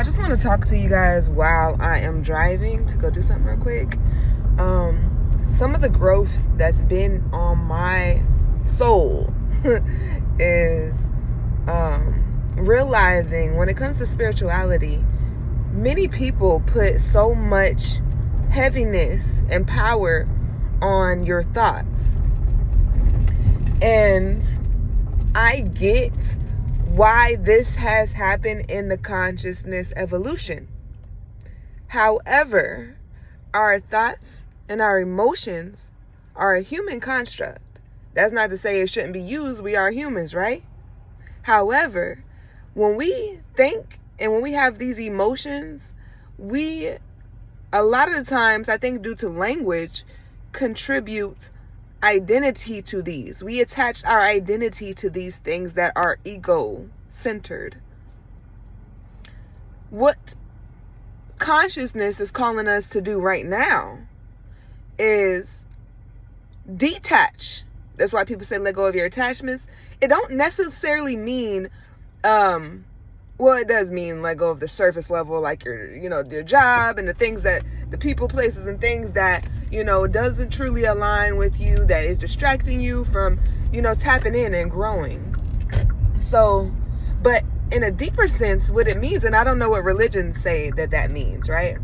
I just want to talk to you guys while I am driving to go do something real quick. Some of the growth that's been on my soul is realizing when it comes to spirituality, many people put so much heaviness and power on your thoughts. And I get why this has happened in the consciousness evolution. However, our thoughts and our emotions are a human construct. That's not to say it shouldn't be used. We are humans, right? However, when we think and when we have these emotions, we, a lot of the times, I think due to language, contribute identity to these. We attach our identity to these things that are ego-centered. What consciousness is calling us to do right now is detach. That's why people say let go of your attachments. It don't necessarily mean, well, it does mean let go of the surface level, like your job and the things that the people, places, and things that, doesn't truly align with you, that is distracting you from, tapping in and growing. So, but in a deeper sense, what it means, and I don't know what religions say that means, right?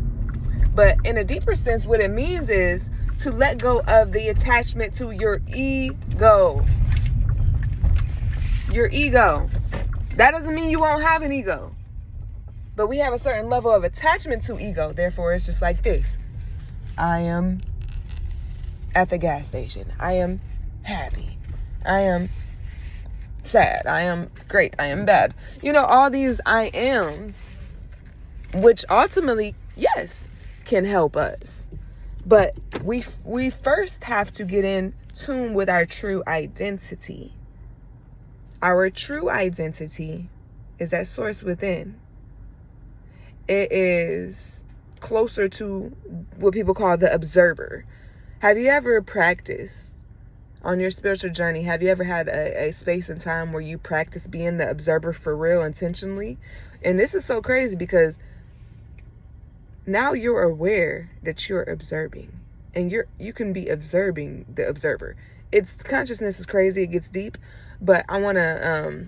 But in a deeper sense, what it means is to let go of the attachment to your ego. Your ego. That doesn't mean you won't have an ego. But we have a certain level of attachment to ego. Therefore, it's just like this. I am at the gas station. I am happy. I am sad. I am great. I am bad. All these I ams, which ultimately, yes, can help us. But we first have to get in tune with our true identity. Our true identity is that source within. It is closer to what people call the observer. Have you ever practiced on your spiritual journey? Have you ever had a space and time where you practice being the observer for real, intentionally? And this is so crazy because now you're aware that you're observing, and you can be observing the observer. Consciousness is crazy. It gets deep, but I want to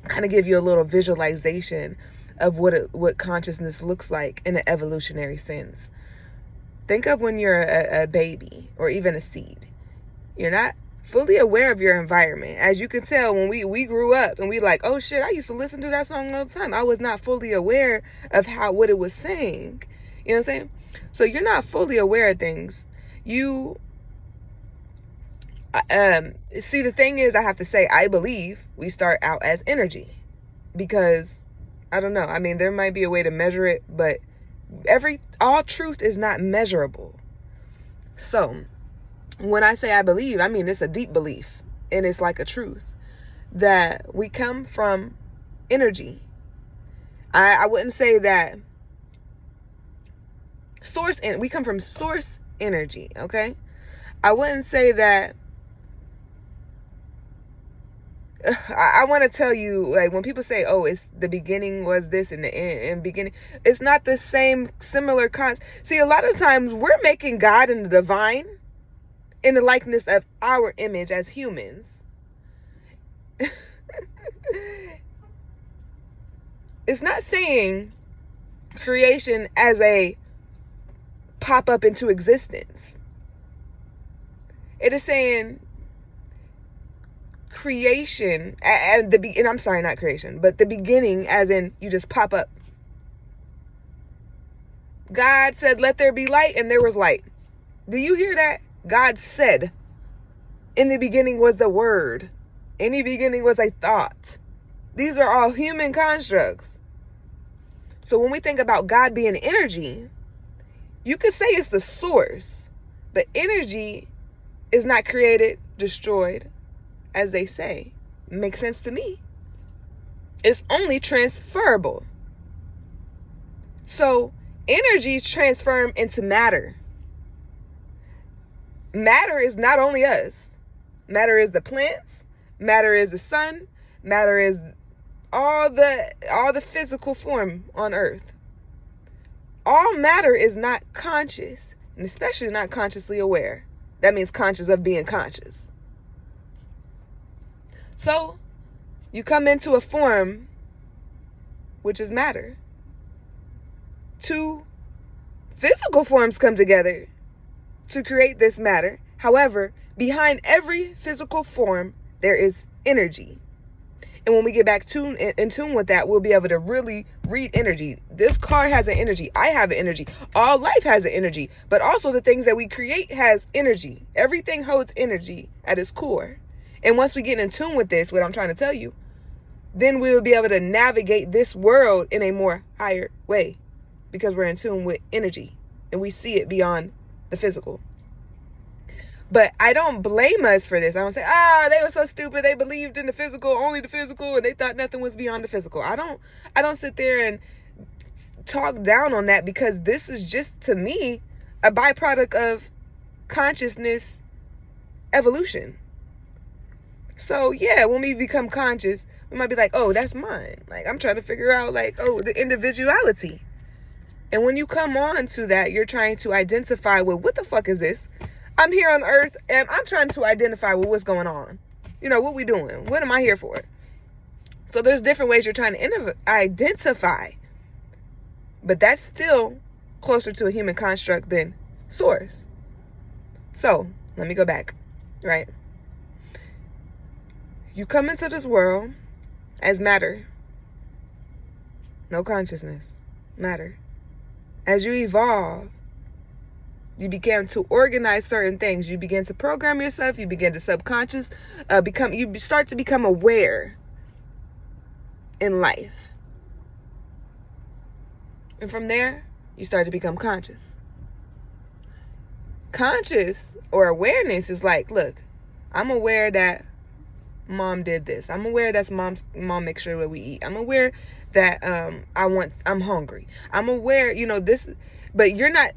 kind of give you a little visualization of what consciousness looks like in an evolutionary sense. Think of when you're a baby or even a seed. You're not fully aware of your environment. As you can tell, when we grew up and we like, oh shit, I used to listen to that song all the time. I was not fully aware of what it was saying. You know what I'm saying? So you're not fully aware of things. You see, the thing is, I have to say, I believe we start out as energy, because I don't know. I mean, there might be a way to measure it, but all truth is not measurable. So when I say I believe, I mean, it's a deep belief, and it's like a truth that we come from energy. I wouldn't say that we come from source energy. Okay. I wouldn't say that. I want to tell you, like, when people say, oh, it's the beginning was this and the end beginning, it's not the same similar concept. See, a lot of times we're making God and the divine in the likeness of our image as humans. It's not saying creation as a pop up into existence. It is saying creation, and I'm sorry, not creation, but the beginning, as in you just pop up. God said, let there be light, and there was light. Do you hear that? God said, in the beginning was the word. In the beginning was a thought. These are all human constructs. So when we think about God being energy, you could say it's the source, but energy is not created, destroyed, as they say. Makes sense to me. It's only transferable. So energy is transformed into matter. Matter is not only us. Matter is the plants. Matter is the sun. Matter is all the physical form on earth. all matter is not conscious, and especially not consciously aware. That means conscious of being conscious. So, you come into a form, which is matter. Two physical forms come together to create this matter. However, behind every physical form, there is energy. And when we get back in tune with that, we'll be able to really read energy. This car has an energy. I have an energy. All life has an energy. But also the things that we create has energy. Everything holds energy at its core. And once we get in tune with this, what I'm trying to tell you, then we will be able to navigate this world in a more higher way. Because we're in tune with energy. And we see it beyond the physical. But I don't blame us for this. I don't say, they were so stupid. They believed in the physical, only the physical, and they thought nothing was beyond the physical. I don't sit there and talk down on that, because this is just, to me, a byproduct of consciousness evolution. So yeah, when we become conscious, we might be like, oh, that's mine. Like, I'm trying to figure out, like, oh, the individuality. And when you come on to that, you're trying to identify with, what the fuck is this? I'm here on earth and I'm trying to identify with what's going on. You know, what we doing? What am I here for? So there's different ways you're trying to identify. But that's still closer to a human construct than source. So, let me go back, right? You come into this world as matter. No consciousness. Matter. As you evolve, you begin to organize certain things. You begin to program yourself. You begin to subconscious you start to become aware in life. And from there, you start to become conscious. Conscious or awareness is like, look, I'm aware that mom did this. I'm aware that mom makes sure that we eat. I'm aware that I'm hungry. I'm aware, this, but you're not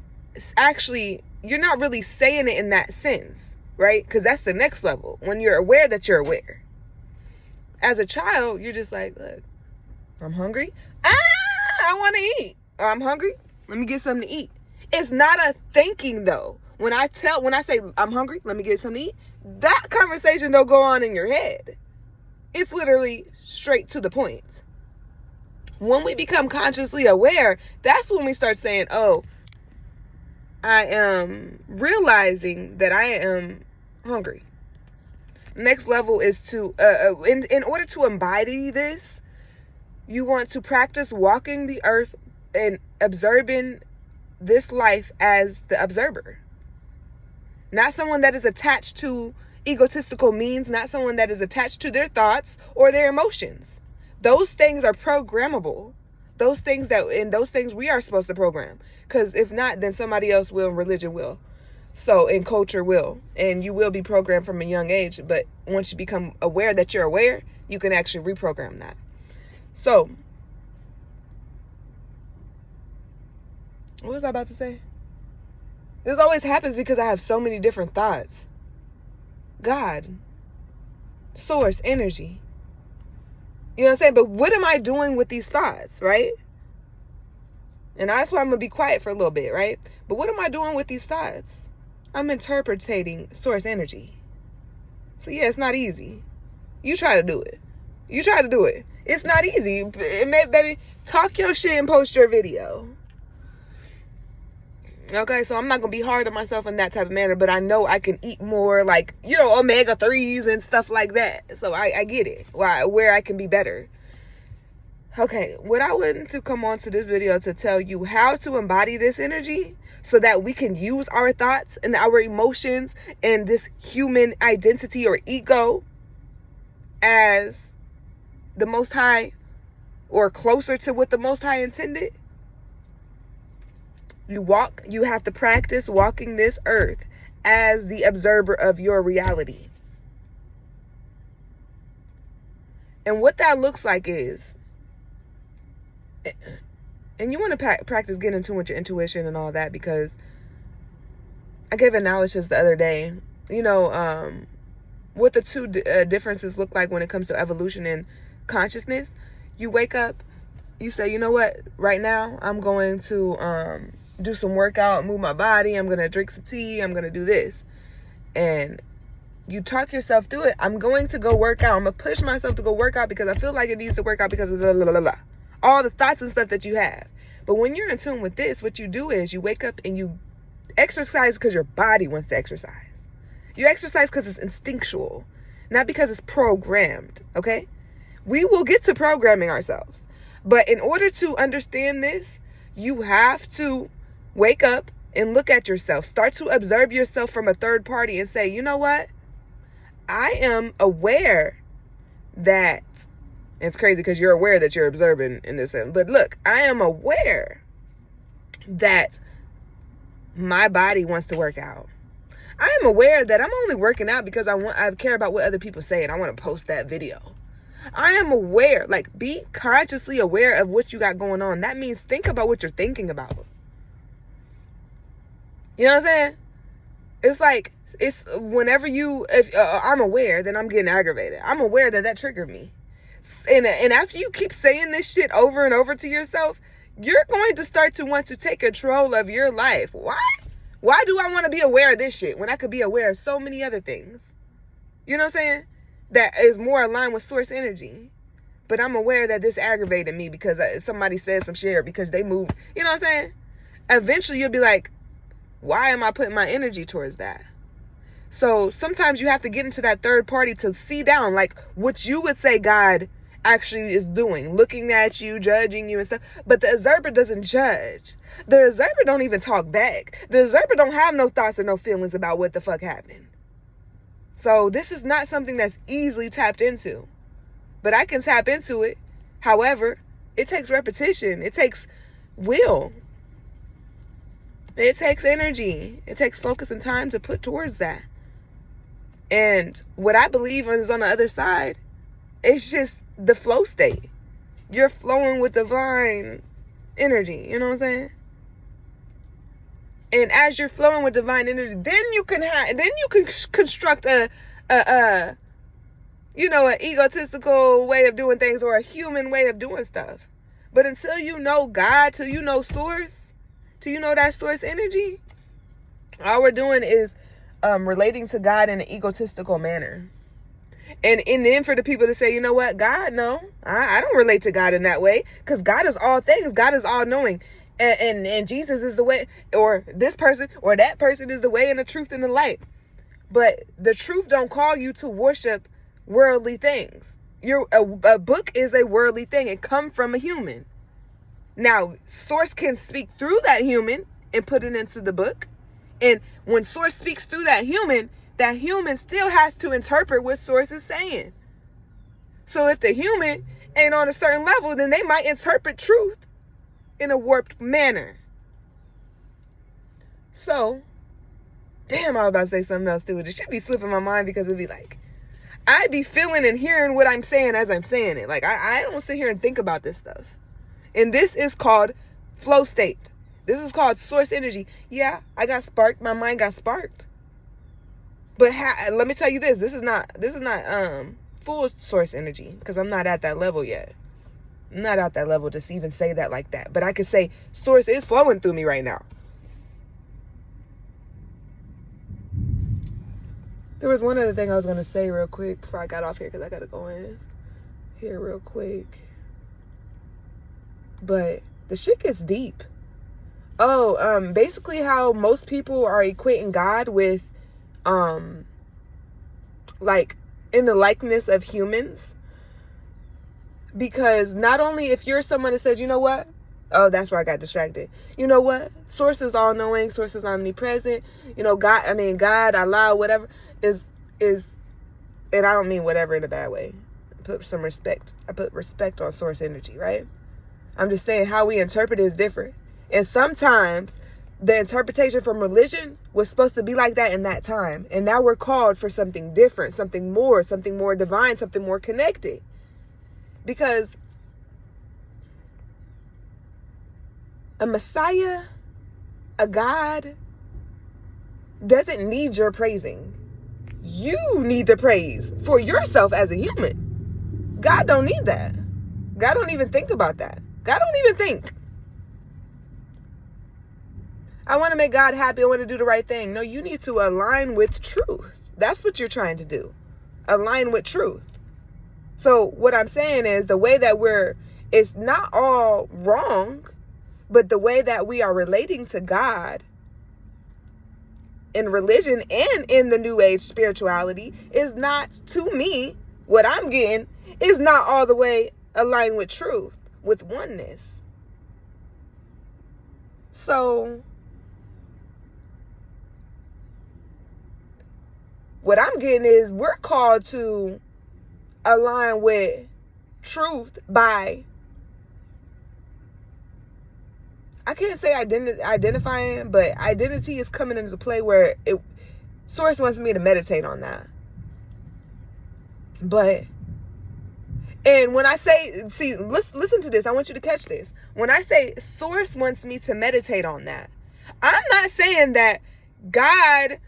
really saying it in that sense, right? Because that's the next level. When you're aware that you're aware. As a child, you're just like, look, I'm hungry. I want to eat. Or I'm hungry. Let me get something to eat. It's not a thinking though. When I say I'm hungry, let me get something to eat, that conversation don't go on in your head. It's literally straight to the point. When we become consciously aware, that's when we start saying, oh, I am realizing that I am hungry. Next level is to, in order to embody this, you want to practice walking the earth and observing this life as the observer. Not someone that is attached to egotistical means, not someone that is attached to their thoughts or their emotions. Those things are programmable. Those things we are supposed to program. Because if not, then somebody else will, and religion will. So, and culture will. And you will be programmed from a young age. But once you become aware that you're aware, you can actually reprogram that. So, what was I about to say? This always happens because I have so many different thoughts. God. Source. Energy. You know what I'm saying? But what am I doing with these thoughts, right? And that's why I'm going to be quiet for a little bit, right? But what am I doing with these thoughts? I'm interpreting source energy. So yeah, it's not easy. You try to do it. It's not easy. Baby, talk your shit and post your video. Okay, so I'm not going to be hard on myself in that type of manner, but I know I can eat more, like, omega-3s and stuff like that. So I get it, where I can be better. Okay, what I wanted to come on to this video to tell you how to embody this energy so that we can use our thoughts and our emotions and this human identity or ego as the Most High, or closer to what the Most High intended. You have to practice walking this earth as the observer of your reality. And what that looks like is, and you want to practice getting into with your intuition and all that, because I gave an analysis the other day, what the two differences look like when it comes to evolution and consciousness. You wake up you say, you know what, right now I'm going to do some workout, move my body, I'm going to drink some tea, I'm going to do this. And you talk yourself through it. I'm going to go work out. I'm going to push myself to go work out because I feel like it needs to work out because of blah, blah, blah, blah. All the thoughts and stuff that you have. But when you're in tune with this, what you do is you wake up and you exercise because your body wants to exercise. You exercise because it's instinctual, not because it's programmed, okay? We will get to programming ourselves. But in order to understand this, you have to wake up and look at yourself. Start to observe yourself from a third party and say, you know what? I am aware that, it's crazy because you're aware that you're observing in this sense. But look, I am aware that my body wants to work out. I am aware that I'm only working out because I care about what other people say and I want to post that video. I am aware, like, be consciously aware of what you got going on. That means think about what you're thinking about. You know what I'm saying? It's like, it's whenever if I'm aware, then I'm getting aggravated. I'm aware that triggered me. And after you keep saying this shit over and over to yourself, you're going to start to want to take control of your life. Why? Why do I want to be aware of this shit when I could be aware of so many other things? You know what I'm saying? That is more aligned with source energy. But I'm aware that this aggravated me because somebody said some shit or because they moved. You know what I'm saying? Eventually you'll be like, why am I putting my energy towards that? So sometimes you have to get into that third party to see down, like, what you would say God actually is doing, looking at you, judging you and stuff. But the observer doesn't judge. The observer don't even talk back. The observer don't have no thoughts or no feelings about what the fuck happened. So this is not something that's easily tapped into. But I can tap into it. However, it takes repetition. It takes will. It takes energy. It takes focus and time to put towards that. And what I believe is on the other side, it's just the flow state. You're flowing with divine energy. You know what I'm saying? And as you're flowing with divine energy, then you can construct an egotistical way of doing things or a human way of doing stuff. But until you know God, till you know source, till you know that source energy, all we're doing is relating to God in an egotistical manner. And then for the people to say, you know what, God, no, I don't relate to God in that way, because God is all things. God is all knowing. And Jesus is the way, or this person or that person is the way and the truth and the light. But the truth don't call you to worship worldly things. A book is a worldly thing. It comes from a human. Now, source can speak through that human and put it into the book. And when source speaks through that human still has to interpret what source is saying. So if the human ain't on a certain level, then they might interpret truth in a warped manner. So, damn, I was about to say something else too. It should be slipping my mind because it'd be like, I'd be feeling and hearing what I'm saying as I'm saying it. Like, I don't sit here and think about this stuff. And this is called flow state. This is called source energy. Yeah, I got sparked. My mind got sparked. But let me tell you this. This is not full source energy, because I'm not at that level yet. I'm not at that level to even say that like that. But I could say source is flowing through me right now. There was one other thing I was going to say real quick before I got off here, because I got to go in here real quick. But the shit gets deep. Basically how most people are equating God with, like, in the likeness of humans. Because not only if you're someone that says, you know what? Oh, that's where I got distracted. You know what? Source is all-knowing. Source is omnipresent. You know, God, Allah, whatever, is, and I don't mean whatever in a bad way. I put respect on source energy, right? I'm just saying how we interpret it is different. And sometimes the interpretation from religion was supposed to be like that in that time. And now we're called for something different, something more divine, something more connected. Because a Messiah, a God, doesn't need your praising. You need to praise for yourself as a human. God don't need that. God don't even think about that. God don't even think. I want to make God happy. I want to do the right thing. No, you need to align with truth. That's what you're trying to do. Align with truth. So what I'm saying is the way that it's not all wrong, but the way that we are relating to God in religion and in the New Age spirituality is not, to me, what I'm getting is not all the way aligned with truth, with oneness. So what I'm getting is we're called to align with truth by, I can't say identifying, but identity is coming into play where Source wants me to meditate on that. And when I say, listen to this, I want you to catch this. When I say Source wants me to meditate on that, I'm not saying that God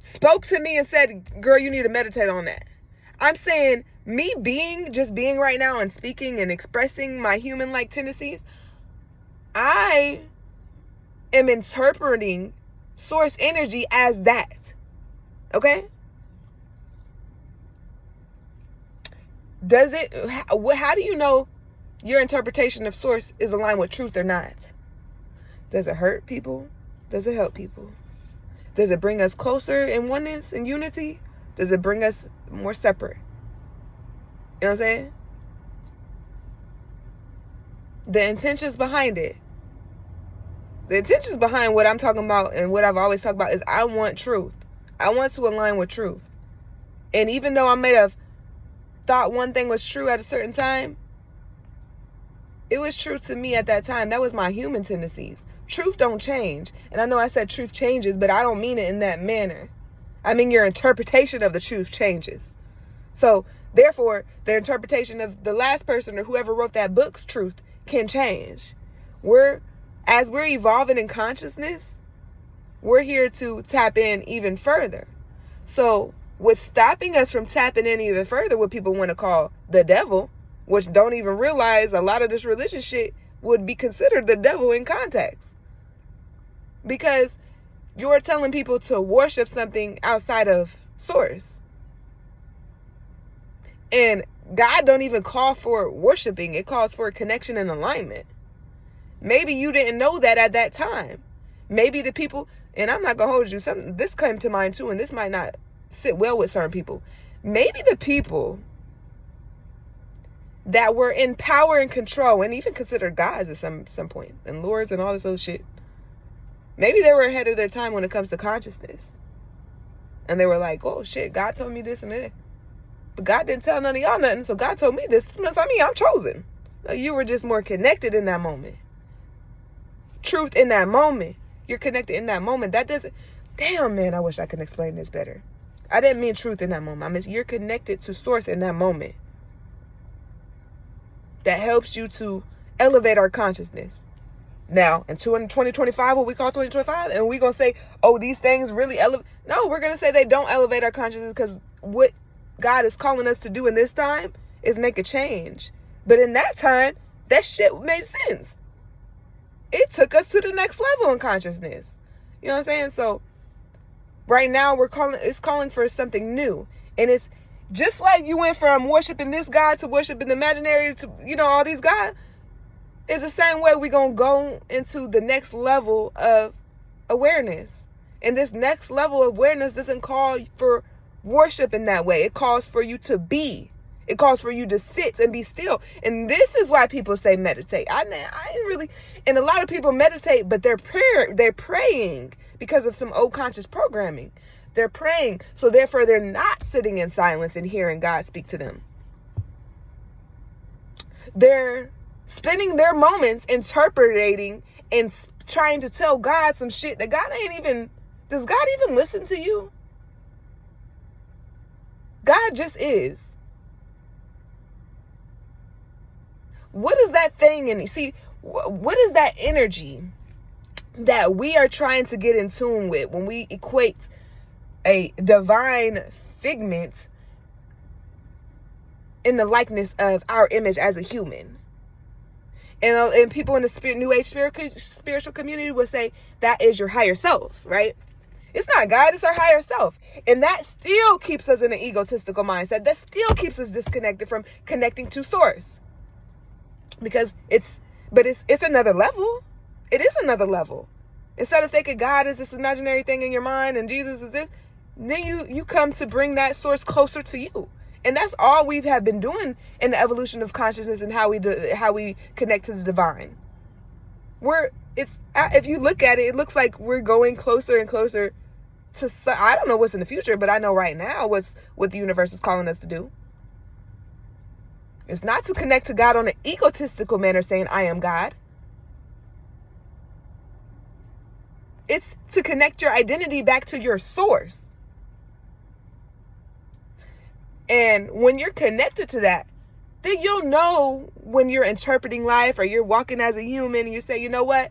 spoke to me and said, girl, you need to meditate on that. I'm saying me just being right now and speaking and expressing my human-like tendencies, I am interpreting Source energy as that. Okay? How do you know your interpretation of Source is aligned with truth or not? Does it hurt people? Does it help people? Does it bring us closer in oneness and unity? Does it bring us more separate? You know what I'm saying? The intentions behind it. The intentions behind what I'm talking about and what I've always talked about is I want truth. I want to align with truth. And even though I may have thought one thing was true at a certain time, it was true to me at that time. That was my human tendencies. Truth don't change. And I know I said truth changes, but I don't mean it in that manner. I mean your interpretation of the truth changes. So therefore, the interpretation of the last person or whoever wrote that book's truth can change. As we're evolving in consciousness, we're here to tap in even further. So what's stopping us from tapping in even further, what people want to call the devil, which don't even realize a lot of this religious shit would be considered the devil in context. Because you're telling people to worship something outside of Source. And God don't even call for worshiping. It calls for connection and alignment. Maybe you didn't know that at that time. Maybe the people, and I'm not going to hold you, this came to mind too, and this might not sit well with certain people. Maybe the people that were in power and control, and even considered gods at some point, and lords and all this other shit, maybe they were ahead of their time when it comes to consciousness. And they were like, oh shit, God told me this and that. But God didn't tell none of y'all nothing, so God told me this. This means I'm chosen. No, you were just more connected in that moment. Truth in that moment. You're connected in that moment. That doesn't... Damn, man, I wish I could explain this better. I didn't mean truth in that moment. I mean, you're connected to Source in that moment. That helps you to elevate our consciousness. Now, in 2025, what we call 2025, and we're going to say, oh, these things really elevate. No, we're going to say they don't elevate our consciousness because what God is calling us to do in this time is make a change. But in that time, that shit made sense. It took us to the next level in consciousness. You know what I'm saying? So right now it's calling for something new. And it's just like you went from worshiping this God to worshiping the imaginary to, all these gods. It's the same way we're going to go into the next level of awareness. And this next level of awareness doesn't call for worship in that way. It calls for you to be. It calls for you to sit and be still. And this is why people say meditate. I ain't really, and a lot of people meditate, but they're praying because of some old conscious programming. They're praying, so therefore they're not sitting in silence and hearing God speak to them. They're spending their moments interpreting and trying to tell God some shit that God does God even listen to you? God just is. What is that thing? And see, what is that energy that we are trying to get in tune with when we equate a divine figment in the likeness of our image as a human? And people in the New Age spiritual community would say that is your higher self, right? It's not God, it's our higher self. And that still keeps us in an egotistical mindset. That still keeps us disconnected from connecting to source. Because it's another level. It is another level. Instead of thinking God is this imaginary thing in your mind and Jesus is this, then you come to bring that source closer to you. And that's all we have been doing in the evolution of consciousness and how we connect to the divine. If you look at it, it looks like we're going closer and closer to, I don't know what's in the future, but I know right now what the universe is calling us to do. It's not to connect to God on an egotistical manner saying, I am God. It's to connect your identity back to your source. And when you're connected to that, then you'll know when you're interpreting life or you're walking as a human and you say, you know what?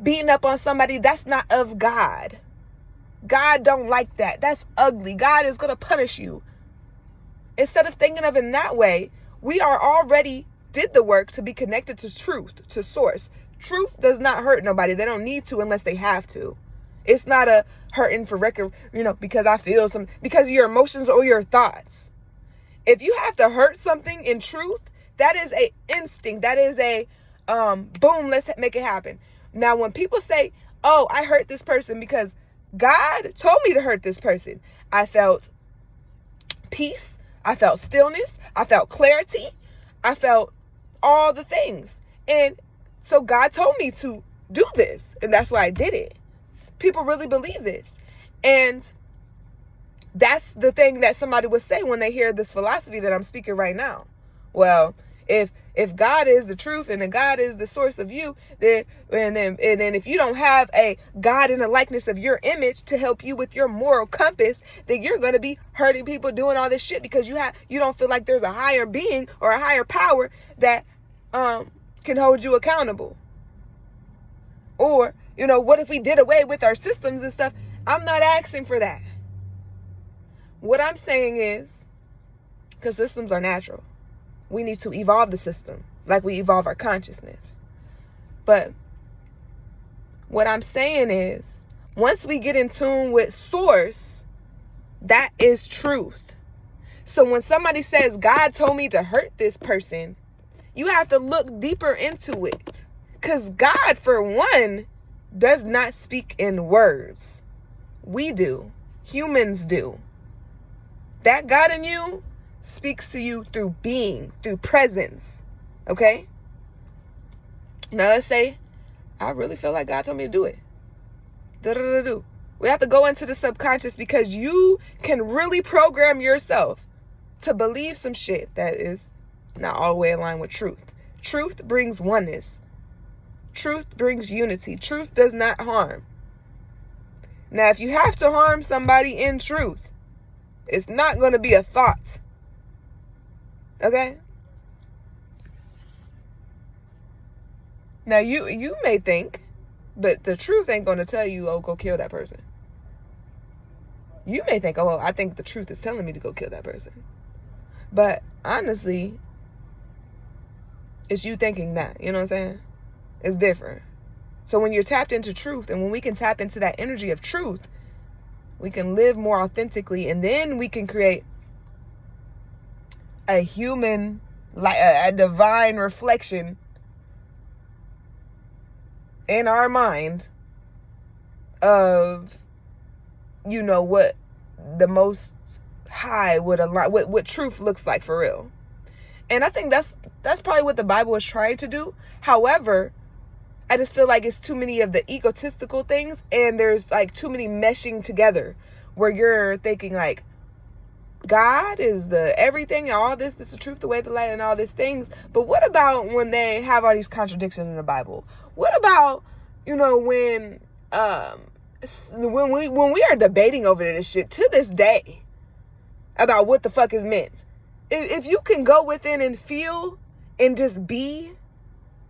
Beating up on somebody, that's not of God. God don't like that. That's ugly. God is going to punish you. Instead of thinking of it in that way, we are already did the work to be connected to truth, to source. Truth does not hurt nobody. They don't need to unless they have to. It's not a hurting for record, because I feel something, because of your emotions or your thoughts. If you have to hurt something in truth, that is a instinct. That is a boom, let's make it happen. Now, when people say, oh, I hurt this person because God told me to hurt this person, I felt peace. I felt stillness. I felt clarity. I felt all the things. And so God told me to do this. And that's why I did it. People really believe this. And that's the thing that somebody would say when they hear this philosophy that I'm speaking right now. Well, if God is the truth and then God is the source of you, then if you don't have a God in the likeness of your image to help you with your moral compass, then you're going to be hurting people doing all this shit because you don't feel like there's a higher being or a higher power that can hold you accountable. Or, what if we did away with our systems and stuff? I'm not asking for that. What I'm saying is, because systems are natural, we need to evolve the system like we evolve our consciousness. But what I'm saying is, once we get in tune with source, that is truth. So when somebody says, God told me to hurt this person, you have to look deeper into it. Because God, for one, does not speak in words. We do. Humans do. That God in you speaks to you through being, through presence. Okay? Now let's say, I really feel like God told me to do it. We have to go into the subconscious because you can really program yourself to believe some shit that is not all the way in line with truth. Truth brings oneness. Truth brings unity. Truth does not harm. Now, if you have to harm somebody in truth, it's not going to be a thought. Okay? Now, you may think, but the truth ain't going to tell you, oh, go kill that person. You may think, oh, well, I think the truth is telling me to go kill that person. But honestly, it's you thinking that. You know what I'm saying? It's different. So when you're tapped into truth, and when we can tap into that energy of truth, we can live more authentically, and then we can create a human, like a divine reflection in our mind of, what the most high would align, what truth looks like for real. And I think that's probably what the Bible is trying to do. However, I just feel like it's too many of the egotistical things, and there's like too many meshing together where you're thinking like God is the everything, all this is the truth, the way, the light, and all these things. But what about when they have all these contradictions in the Bible? What about, when we are debating over this shit to this day about what the fuck is meant? If you can go within and feel and just be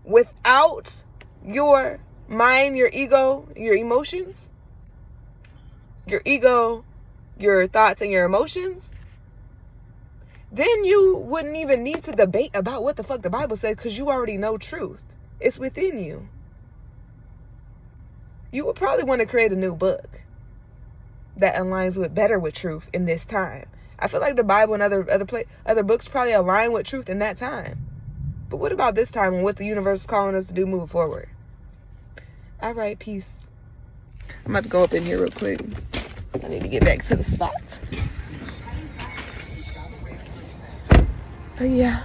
without your mind, your ego, your emotions, your ego, your thoughts and your emotions, then you wouldn't even need to debate about what the fuck the Bible says, because you already know truth. It's within you. You would probably want to create a new book that aligns better with truth in this time. I feel like the Bible and other books probably align with truth in that time. But what about this time and what the universe is calling us to do moving forward? All right, peace. I'm about to go up in here real quick. I need to get back to the spot. But yeah.